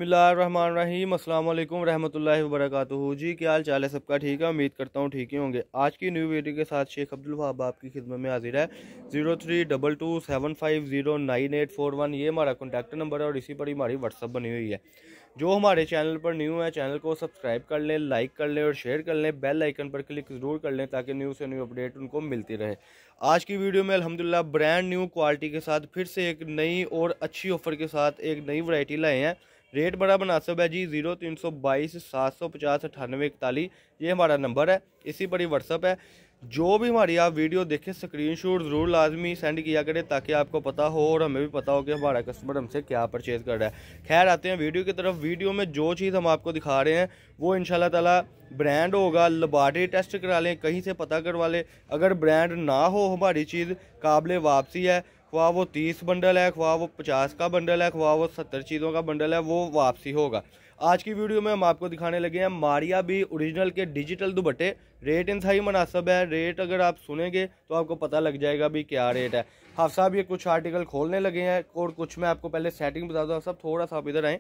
बिस्मिल्लाहिर्रहमानिर्रहीम अस्सलाम वालेकुम रहमतुल्लाहि व बरकातुहू। जी क्या हाल चाल है सबका? ठीक है, उम्मीद करता हूँ ठीक ही होंगे। आज की न्यू वीडियो के साथ शेख अब्दुल वहाब आपकी खिदमत में हाजिर है। 032275098841 ये हमारा कॉन्टैक्ट नंबर है और इसी पर ही हमारी व्हाट्सअप बनी हुई है। जो हमारे चैनल पर न्यू है चैनल को सब्सक्राइब कर लें, लाइक कर लें और शेयर कर लें। बेल आइकन पर क्लिक ज़रूर कर लें ताकि न्यू से न्यू अपडेट उनको मिलती रहे। आज की वीडियो में अल्हम्दुलिल्लाह ब्रांड न्यू क्वालिटी के साथ फिर से एक नई और अच्छी ऑफ़र के साथ एक नई वैरायटी लाए हैं। रेट बड़ा मुनासिब है जी। 0322 750 9841 ये हमारा नंबर है, इसी पर ही व्हाट्सअप है। जो भी हमारी आप वीडियो देखें स्क्रीनशॉट ज़रूर लाजमी सेंड किया करें ताकि आपको पता हो और हमें भी पता हो कि हमारा कस्टमर हमसे क्या परचेज़ कर रहा है। खैर आते हैं वीडियो की तरफ। वीडियो में जो चीज़ हम आपको दिखा रहे हैं वो इंशाल्लाह ताला ब्रांड होगा। लेबॉरेटरी टेस्ट करा लें, कहीं से पता करवा लें। अगर ब्रांड ना हो हमारी चीज़ काबिल वापसी है, ख्वाह वो 30 बंडल है, ख्वाह वो 50 का बंडल है, ख्वाह वो 70 चीज़ों का बंडल है, वो वापसी होगा। आज की वीडियो में हम आपको दिखाने लगे हैं मारिया बी ओरिजिनल के डिजिटल दुपट्टे। रेट इंतहाई मुनासिब है। रेट अगर आप सुनेंगे तो आपको पता लग जाएगा भी क्या रेट है। हाफ साहब ये कुछ आर्टिकल खोलने लगे हैं और कुछ मैं आपको पहले सेटिंग बता दूँ। सब थोड़ा सा आप इधर आएँ,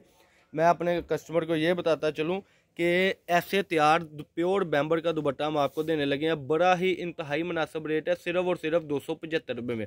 मैं अपने कस्टमर को ये बताता चलूँ कि ऐसे तैयार प्योर बैम्बर का दुपट्टा हम आपको देने लगे हैं। बड़ा ही इंतहाई मुनासिब रेट है, सिर्फ और सिर्फ 275 रुपये में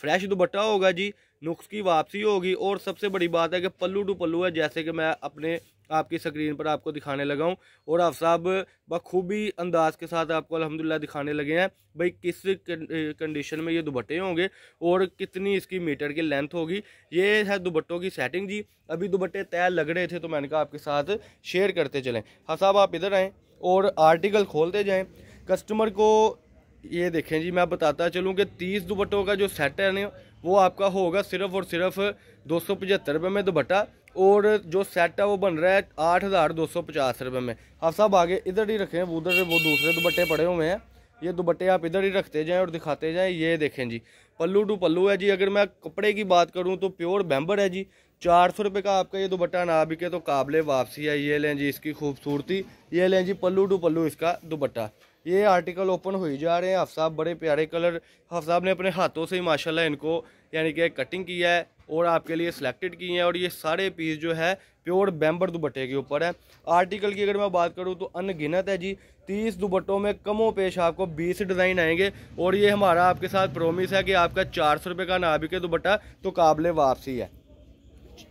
फ्रेश दुपट्टा होगा जी। नुक्स की वापसी होगी और सबसे बड़ी बात है कि पल्लू टू पल्लू है, जैसे कि मैं अपने आपकी स्क्रीन पर आपको दिखाने लगा हूँ। और आप साहब बखूबी अंदाज के साथ आपको अल्हम्दुलिल्लाह दिखाने लगे हैं भाई किस कंडीशन में ये दुपट्टे होंगे और कितनी इसकी मीटर की लेंथ होगी। ये है दुपट्टों की सेटिंग जी। अभी दुपट्टे तैयार लग रहे थे तो मैंने कहा आपके साथ शेयर करते चलें। हाँ साहब आप इधर आएँ और आर्टिकल खोलते जाएँ। कस्टमर को ये देखें जी, मैं बताता चलूँ कि 30 दुपट्टों का जो सेट है ना वो आपका होगा सिर्फ और सिर्फ 275 रुपये में दुपट्टा। और जो सेट है वो बन रहा है 8250 रुपये में। आप साहब आगे इधर ही रखें, उधर से वो दूसरे दुपट्टे पड़े हुए हैं। ये दुपट्टे आप इधर ही रखते जाएं और दिखाते जाएं। ये देखें जी, पल्लू टू पल्लू है जी। अगर मैं कपड़े की बात करूं तो प्योर बैम्बर है जी। 400 रुपये का आपका ये दुपट्टा ना बिके तो काबिले वापसी है। ये लें जी इसकी खूबसूरती, ये लें जी पल्लू टू पल्लू इसका दुपट्टा। ये आर्टिकल ओपन हो ही जा रहे हैं। हाफ साहब बड़े प्यारे कलर हाफ साहब ने अपने हाथों से ही माशाल्लाह इनको यानी कि कटिंग किया है और आपके लिए सिलेक्टेड किए हैं। और ये सारे पीस जो है प्योर बैम्बर दुपट्टे के ऊपर है। आर्टिकल की अगर मैं बात करूं तो अनगिनत है जी। 30 दुपट्टों में कमों पेश आपको 20 डिज़ाइन आएंगे। और ये हमारा आपके साथ प्रोमिस है कि आपका 400 रुपये का ना बिके दुपट्टा तो काबिले वापसी है।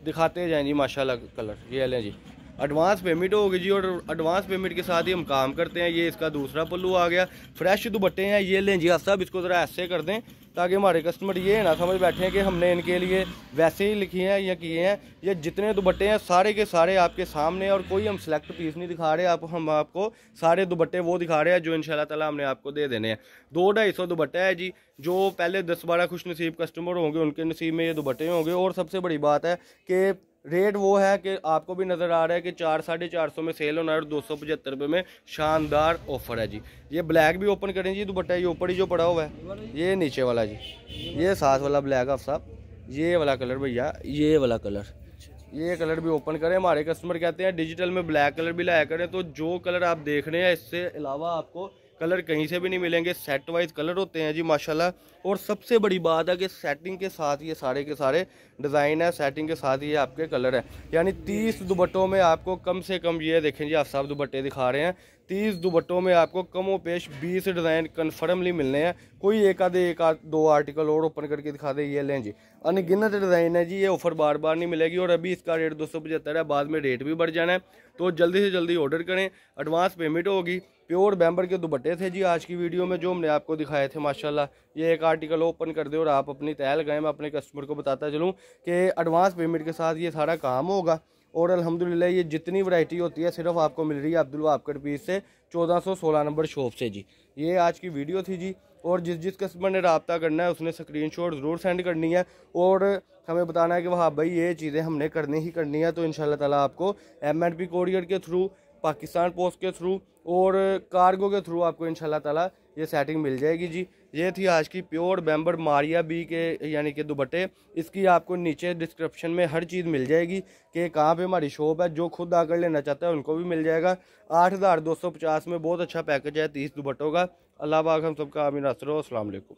दिखाते जाएँ जी माशाल्लाह कलर। ये लें जी, एडवांस पेमेंट होगी जी और एडवांस पेमेंट के साथ ही हम काम करते हैं। ये इसका दूसरा पल्लू आ गया। फ्रेश दुपट्टे हैं। ये लें जी आप सब इसको ज़रा ऐसे कर दें ताकि हमारे कस्टमर ये ना समझ बैठे हैं कि हमने इनके लिए वैसे ही लिखी हैं या किए हैं। ये जितने दुपट्टे हैं सारे के सारे आपके सामने और कोई हम सिलेक्ट पीस नहीं दिखा रहे। हम आपको सारे दुपट्टे वो दिखा रहे हैं जो इंशाल्लाह ताला हमने आपको दे देने हैं। 200-250 दुपट्टा है जी। जो पहले 10-12 खुश नसीब कस्टमर होंगे उनके नसीब में ये दुपट्टे होंगे। और सबसे बड़ी बात है कि रेट वो है कि आपको भी नज़र आ रहा है कि 400-450 में सेल होना है और 275 रुपये में शानदार ऑफर है जी। ये ब्लैक भी ओपन करें जी दुपट्टा। ये ऊपर ही जो पड़ा हुआ है ये नीचे वाला जी, ये साथ वाला ब्लैक आप साहब, ये वाला कलर भैया, ये वाला कलर, ये कलर भी ओपन करें। हमारे कस्टमर कहते हैं डिजिटल में ब्लैक कलर भी लाया करें। तो जो कलर आप देख रहे हैं इससे अलावा आपको कलर कहीं से भी नहीं मिलेंगे। सेट वाइज कलर होते हैं जी माशाल्लाह। और सबसे बड़ी बात है कि सेटिंग के साथ ये सारे के सारे डिज़ाइन है, सेटिंग के साथ ये आपके कलर है। यानी 30 दुपट्टों में आपको कम से कम ये देखें जी आप सब दुपट्टे दिखा रहे हैं। 30 दुपट्टों में आपको कमों पेश 20 डिज़ाइन कन्फर्मली मिलने हैं। कोई एक आध दो आर्टिकल और ओपन करके दिखा दे। ये लें जी, अनगिनत डिज़ाइन है जी। ये ऑफ़र बार बार नहीं मिलेगी और अभी इसका रेट 275 है, बाद में रेट भी बढ़ जाना है। तो जल्दी से जल्दी ऑर्डर करें, एडवांस पेमेंट होगी। प्योर बैम्बर के दुपट्टे थे जी आज की वीडियो में जो हमने आपको दिखाए थे माशाल्लाह। ये एक आर्टिकल ओपन कर दे और आप अपनी तैयार लगाएं। मैं अपने कस्टमर को बताता चलूँ कि एडवांस पेमेंट के साथ ये सारा काम होगा। और अल्हम्दुलिल्लाह ये जितनी वैरायटी होती है सिर्फ आपको मिल रही है अब्दुल वहाब कट पीस से 1416 नंबर शॉप से जी। ये आज की वीडियो थी जी। और जिस कस्टमर ने रब्ता करना है उसने स्क्रीनशॉट ज़रूर सेंड करनी है और हमें बताना है कि वहाँ भाई ये चीज़ें हमने करनी ही करनी है। तो इंशाल्लाह ताला आपको MNP कोरियर के थ्रू, पाकिस्तान पोस्ट के थ्रू और कार्गो के थ्रू आपको इंशाल्लाह ताला ये सेटिंग मिल जाएगी जी। ये थी आज की प्योर बैम्बर मारिया बी के यानी कि दुपट्टे। इसकी आपको नीचे डिस्क्रिप्शन में हर चीज़ मिल जाएगी कि कहाँ पे हमारी शॉप है। जो खुद आकर लेना चाहता है उनको भी मिल जाएगा। 8250 में बहुत अच्छा पैकेज है 30 दुपट्टों का। अल्लाह पाक हम सबका आमीन। अस्सलाम वालेकुम।